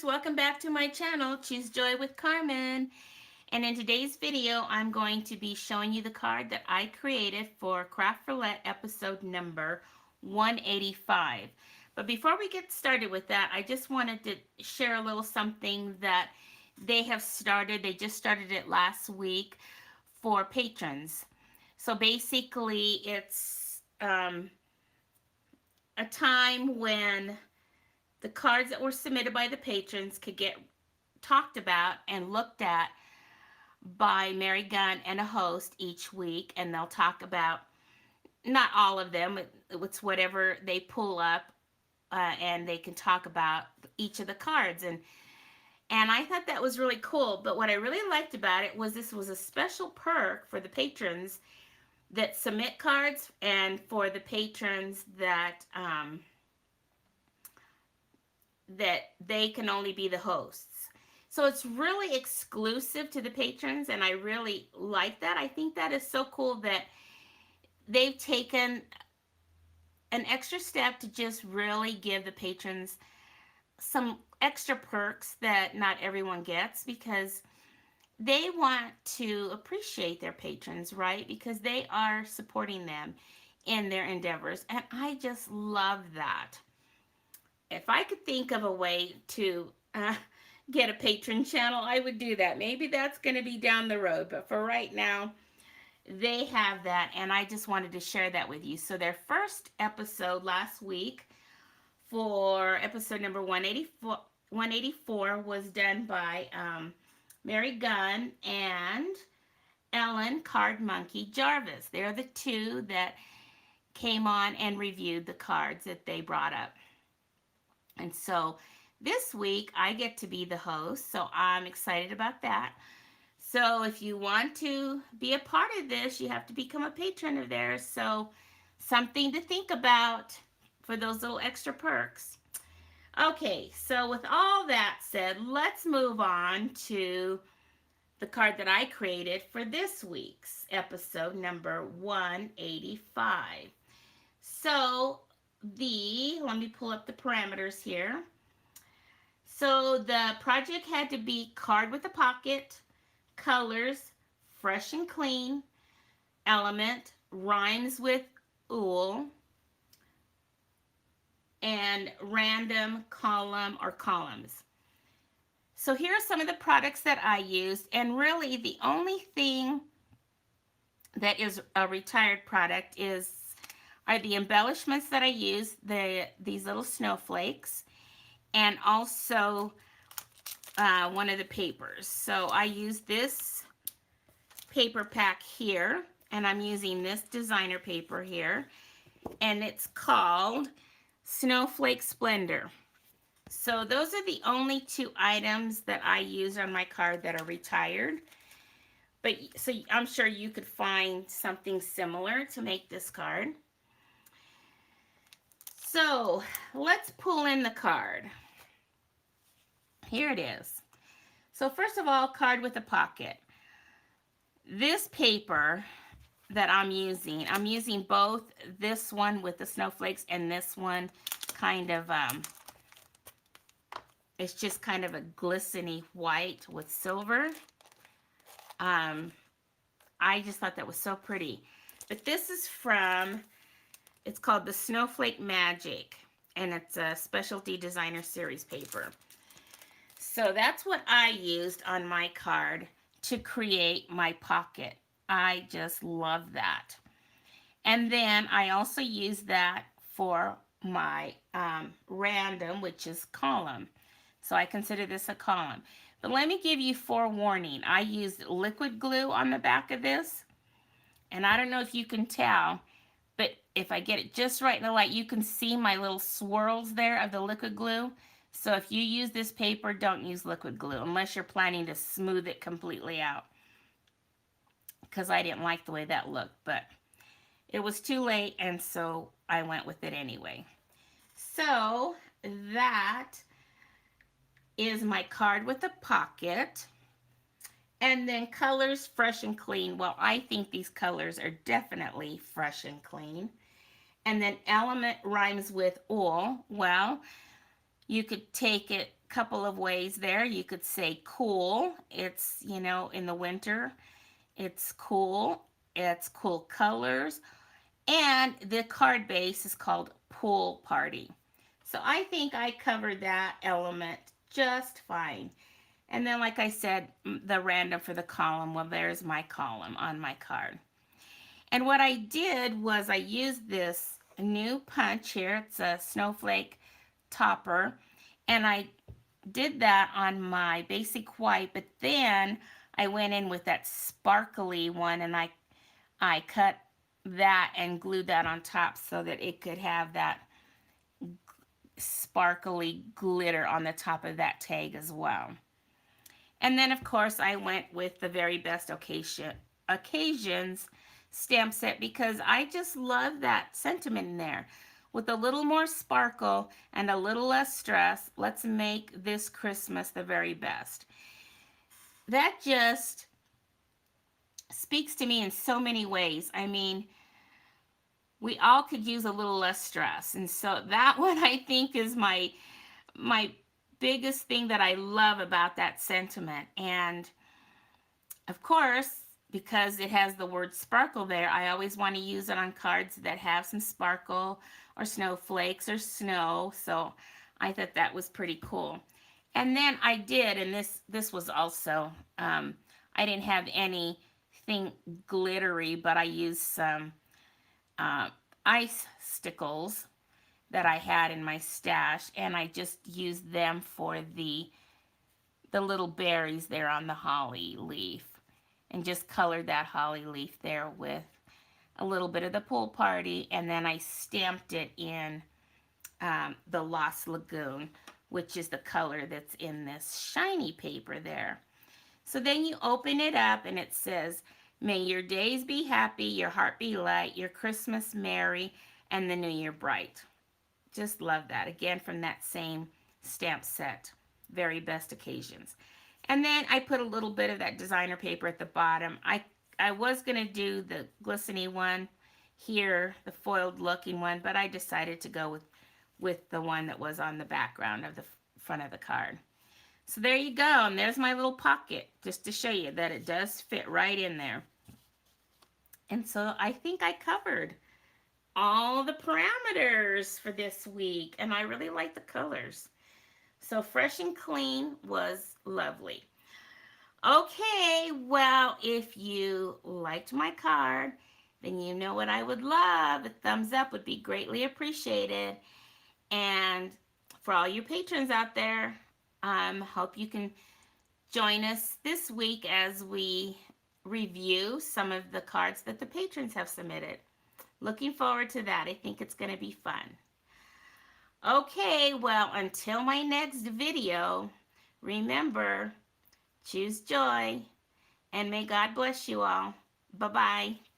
welcome back to my channel, Choose Joy with Carmen. And in today's video, I'm going to be showing you the card that I created for Craft Roulette episode number 185. But before we get started with that, I just wanted to share a little something that they have started. They just started it last week for patrons. So basically, it's a time when the cards that were submitted by the patrons could get talked about and looked at by Mary Gunn and a host each week, and they'll talk about not all of them, it's whatever they pull up, and they can talk about each of the cards. And I thought that was really cool. But what I really liked about it was this was a special perk for the patrons that submit cards and for the patrons that that they can only be the hosts. So it's really exclusive to the patrons, and I really like that. I think that is so cool that they've taken an extra step to just really give the patrons some extra perks that not everyone gets, because they want to appreciate their patrons, right? Because they are supporting them in their endeavors, and I just love that. If I could think of a way to get a patron channel, I would do that. Maybe that's going to be down the road, but for right now, they have that, and I just wanted to share that with you. So their first episode last week for episode number 184 was done by Mary Gunn and Ellen Card Monkey Jarvis. They're the two that came on and reviewed the cards that they brought up. And so this week I get to be the host, so I'm excited about that. So if you want to be a part of this, you have to become a patron of theirs. So something to think about for those little extra perks. Okay, so with all that said, let's move on to the card that I created for this week's episode number 185. So let me pull up the parameters here. So the project had to be card with a pocket, colors, fresh and clean, element, rhymes with ool, and random column or columns. So here are some of the products that I used, and really the only thing that is a retired product are the embellishments that I use, these little snowflakes, and also one of the papers. So I use this paper pack here, and I'm using this designer paper here, and it's called Snowflake Splendor. So those are the only two items that I use on my card that are retired. But so I'm sure you could find something similar to make this card. So let's pull in the card. Here it is. So first of all, card with a pocket. This paper that I'm using both this one with the snowflakes and this one kind of, it's just kind of a glistening white with silver. I just thought that was so pretty. But this is it's called the Snowflake Magic, and it's a specialty designer series paper. So that's what I used on my card to create my pocket. I just love that. And then I also used that for my random, which is column. So I consider this a column. But let me give you forewarning. I used liquid glue on the back of this. And I don't know if you can tell, but if I get it just right in the light, you can see my little swirls there of the liquid glue. So if you use this paper, don't use liquid glue unless you're planning to smooth it completely out, because I didn't like the way that looked, but it was too late, and so I went with it anyway. So that is my card with a pocket. And then colors, fresh and clean. Well, I think these colors are definitely fresh and clean. And then element rhymes with oil. Well, You could take it a couple of ways there. You could say cool. It's, in the winter, it's cool. It's cool colors. And the card base is called pool party. So I think I covered that element just fine. And then, like I said, the random for the column, well, there's my column on my card. And what I did was I used this new punch here. It's a snowflake topper. And I did that on my basic white, but then I went in with that sparkly one and I cut that and glued that on top so that it could have that sparkly glitter on the top of that tag as well. And then, of course, I went with the very best occasions stamp set because I just love that sentiment in there. With a little more sparkle and a little less stress, let's make this Christmas the very best. That just speaks to me in so many ways. I mean, we all could use a little less stress. And so that one I think is my biggest thing that I love about that sentiment. And of course, because it has the word sparkle there, I always want to use it on cards that have some sparkle or snowflakes or snow. So I thought that was pretty cool. And then I did, and this was also, I didn't have anything glittery, but I used some uh, ice stickles that I had in my stash, and I just used them for the little berries there on the holly leaf, and just colored that holly leaf there with a little bit of the pool party, and then I stamped it in the Lost Lagoon, which is the color that's in this shiny paper there. So then you open it up and it says, "May your days be happy, your heart be light, your Christmas merry, and the new year bright." Just love that. Again, from that same stamp set, very best occasions. And then I put a little bit of that designer paper at the bottom. I was going to do the glistening one here, the foiled looking one, but I decided to go with the one that was on the background of the front of the card. So there you go, and there's my little pocket, just to show you that it does fit right in there. And so I think I covered all the parameters for this week, and I really like the colors. So fresh and clean was lovely. Okay, well, if you liked my card, then you know what I would love. A thumbs up would be greatly appreciated. And for all you patrons out there, hope you can join us this week as we review some of the cards that the patrons have submitted. Looking forward to that. I think it's going to be fun. Okay, well, until my next video, remember, choose joy, and may God bless you all. Bye-bye.